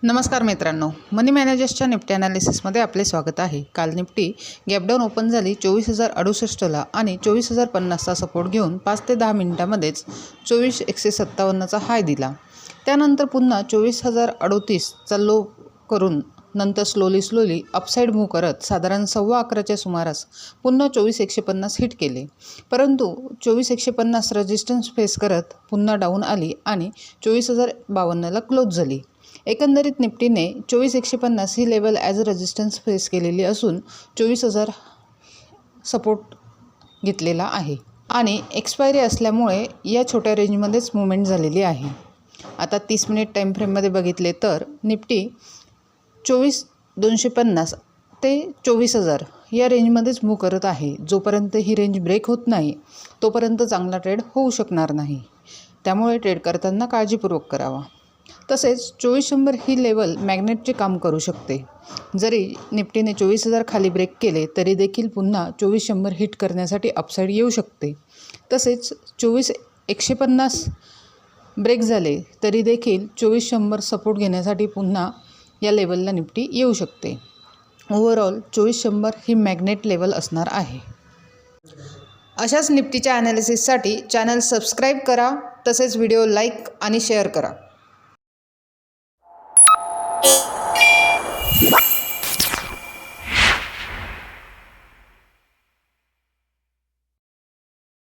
नमस्कार मित्रांनो, मनी मॅनेजर्सच्या निफ्टी ॲनालिसिसमध्ये आपले स्वागत आहे। काल निफ्टी गॅपडाऊन ओपन झाली 24,068ला आणि 24,050चा सपोर्ट घेऊन 5 ते 10 मिनिटांमध्येच 24,157चा हाय दिला। त्यानंतर पुन्हा 24,038चा लो करून नंतर स्लोली अपसाईड मूव्ह करत साधारण 11:15च्या सुमारास पुन्हा 24,150 हिट केले, परंतु 24,150 रेजिस्टन्स फेस करत पुन्हा डाऊन आली आणि 24,052ला क्लोज झाली। एकंदरीत निफ्टीने 24,150 ही level as a resistance face केलेली असून 24,000 सपोर्ट घेतलेला आहे आणि एक्सपायरी असल्यामुळे या छोट्या रेंजमध्येच मुवमेंट झालेली आहे। आता 30 मिनिट टाईम फ्रेममध्ये बघितले तर निफ्टी 24,250 ते 24,000 या रेंजमध्येच मूव्ह करत आहे। जोपर्यंत ही रेंज ब्रेक होत नाही तोपर्यंत चांगला ट्रेड होऊ शकणार नाही, त्यामुळे ट्रेड करताना काळजीपूर्वक करावा। तसेच 24,100 ही लेवल मॅग्नेटचे काम करू शकते। जरी निफ्टीने 24,000 खाली ब्रेक केले तरी देखील पुन्हा 24,100 हिट करण्यासाठी अपसाईड येऊ शकते। तसेच 24,150 ब्रेक झाले तरी देखील 24,100 सपोर्ट घेण्यासाठी पुन्हा या लेवलला निफ्टी येऊ शकते। ओव्हरऑल 24,100 ही मॅग्नेट लेवल असणार आहे। अशाच निफ्टीच्या ॲनालिसिससाठी चॅनल सबस्क्राईब करा, तसेच व्हिडिओ लाईक आणि शेअर करा।